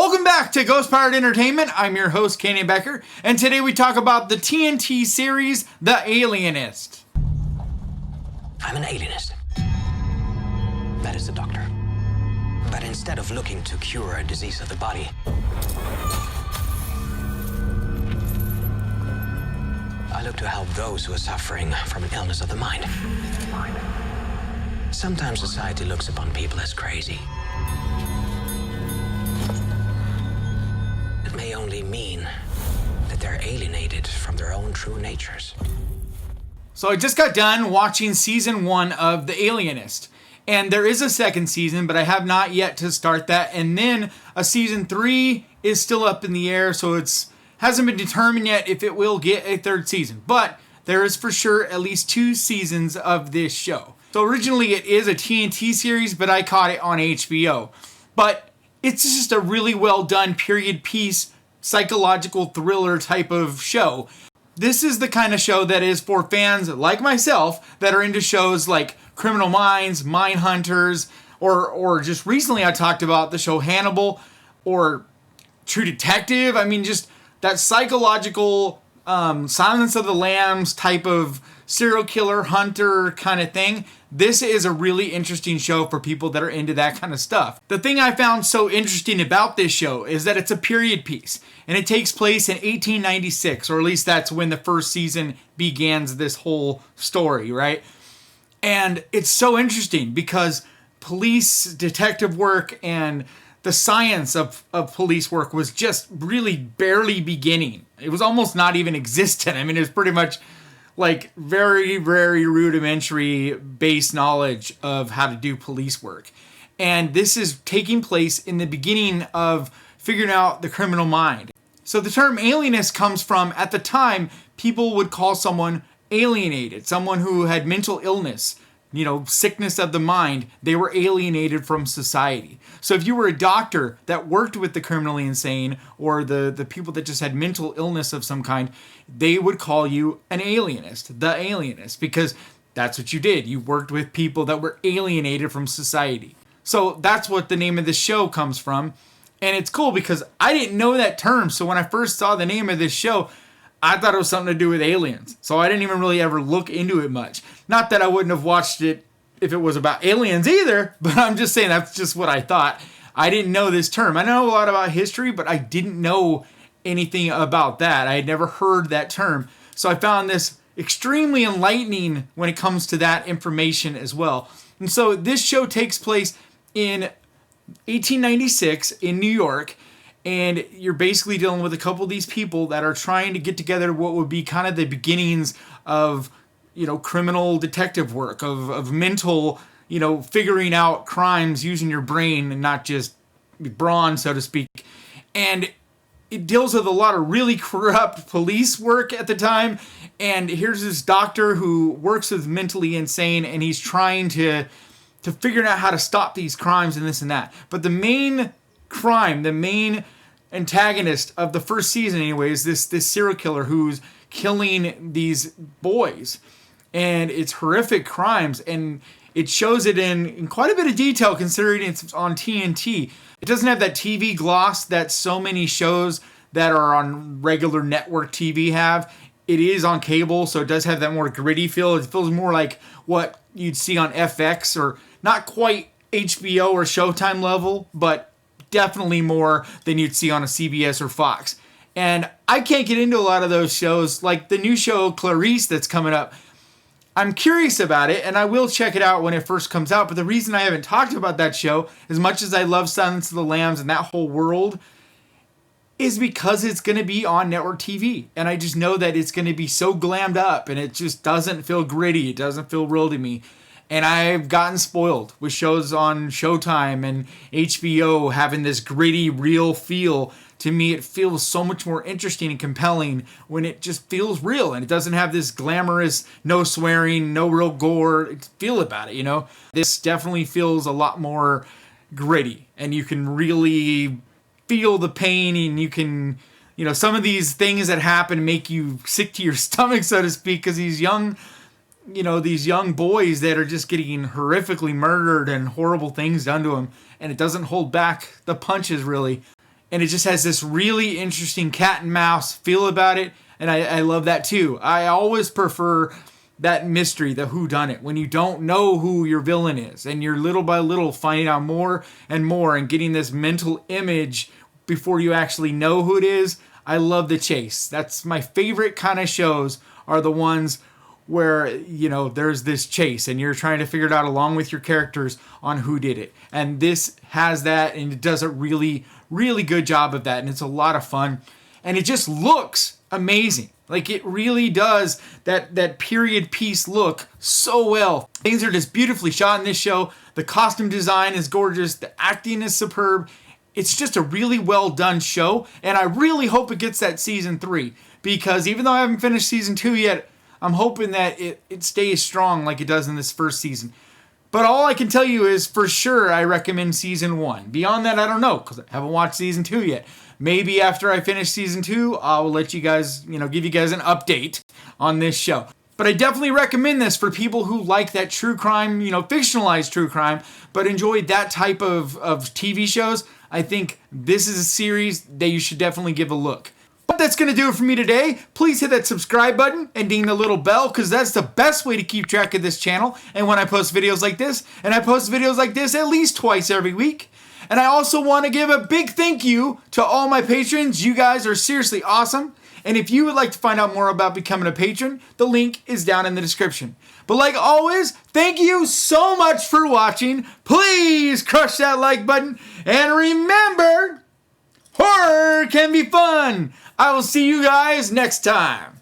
Welcome back to Ghost Powered Entertainment. I'm your host, Kenny Becker, and today we talk about the TNT series, The Alienist. I'm an alienist. That is a doctor. But instead of looking to cure a disease of the body, I look to help those who are suffering from an illness of the mind. Sometimes society looks upon people as crazy. It may only mean that they're alienated from their own true natures. So I just got done watching season 1 of The Alienist. And there is a second season, but I have not yet to start that. And then a season 3 is still up in the air, so it's hasn't been determined yet if it will get a third season. But there is for sure at least 2 seasons of this show. So originally it is a TNT series, but I caught it on HBO. But it's just a really well done period piece, psychological thriller type of show. This is the kind of show that is for fans like myself that are into shows like Criminal Minds, Mindhunters, or just recently I talked about the show Hannibal or True Detective. I mean, just that psychological Silence of the Lambs type of serial killer hunter kind of thing. This is a really interesting show for people that are into that kind of stuff. The thing I found so interesting about this show is that it's a period piece, and it takes place in 1896, or at least that's when the first season begins this whole story, right? And it's so interesting because police detective work and the science of police work was just really barely beginning. It was almost not even existent. I mean, it was pretty much like very, very rudimentary base knowledge of how to do police work. And this is taking place in the beginning of figuring out the criminal mind. So the term alienist comes from, at the time, people would call someone alienated, someone who had mental illness, sickness of the mind. They were alienated from society. So if you were a doctor that worked with the criminally insane or the people that just had mental illness of some kind, they would call you an alienist, the alienist, because that's what you did. You worked with people that were alienated from society. So that's what the name of the show comes from. And it's cool because I didn't know that term. So when I first saw the name of this show, I thought it was something to do with aliens. So I didn't even really ever look into it much. Not that I wouldn't have watched it if it was about aliens either, but I'm just saying that's just what I thought. I didn't know this term. I know a lot about history, but I didn't know anything about that. I had never heard that term. So I found this extremely enlightening when it comes to that information as well. And so this show takes place in 1896 in New York. And you're basically dealing with a couple of these people that are trying to get together what would be kind of the beginnings of, criminal detective work, of mental, figuring out crimes using your brain and not just brawn, so to speak. And it deals with a lot of really corrupt police work at the time. And here's this doctor who works with mentally insane, and he's trying to figure out how to stop these crimes and this and that. But the main crime, the main antagonist of the first season anyway, is this serial killer who's killing these boys. And it's horrific crimes, and it shows it in quite a bit of detail considering it's on TNT. It doesn't have that TV gloss that so many shows that are on regular network TV have. It is on cable, so it does have that more gritty feel. It feels more like what you'd see on FX, or not quite HBO or Showtime level, but definitely more than you'd see on a CBS or Fox. And I can't get into a lot of those shows, like the new show Clarice that's coming up. I'm curious about it, and I will check it out when it first comes out. But the reason I haven't talked about that show, as much as I love Silence of the Lambs and that whole world, is because it's going to be on network TV. And I just know that it's going to be so glammed up, and it just doesn't feel gritty. It doesn't feel real to me. And I've gotten spoiled with shows on Showtime and HBO having this gritty, real feel. To me, it feels so much more interesting and compelling when it just feels real and it doesn't have this glamorous, no swearing, no real gore feel about it, This definitely feels a lot more gritty, and you can really feel the pain, and you can, some of these things that happen make you sick to your stomach, so to speak, because these young boys that are just getting horrifically murdered and horrible things done to them, and it doesn't hold back the punches really. And it just has this really interesting cat and mouse feel about it. And I love that too. I always prefer that mystery, the whodunit, when you don't know who your villain is and you're little by little finding out more and getting this mental image before you actually know who it is. I love the chase. That's my favorite kind of shows, are the ones where, you know, there's this chase and you're trying to figure it out along with your characters on who did it. And this has that, and it does a really, really good job of that. And it's a lot of fun. And it just looks amazing. Like, it really does that period piece look so well. Things are just beautifully shot in this show. The costume design is gorgeous. The acting is superb. It's just a really well done show. And I really hope it gets that season 3. Because even though I haven't finished season 2 yet, I'm hoping that it stays strong like it does in this first season. But all I can tell you is, for sure, I recommend season 1. Beyond that, I don't know, because I haven't watched season 2 yet. Maybe after I finish season 2, I'll let you guys, give you guys an update on this show. But I definitely recommend this for people who like that true crime, fictionalized true crime, but enjoy that type of TV shows. I think this is a series that you should definitely give a look. But that's going to do it for me today. Please hit that subscribe button and ding the little bell, because that's the best way to keep track of this channel and when I post videos like this. And I post videos like this at least twice every week. And I also want to give a big thank you to all my patrons. You guys are seriously awesome. And if you would like to find out more about becoming a patron, the link is down in the description. But like always, thank you so much for watching. Please crush that like button. And remember, horror can be fun. I will see you guys next time.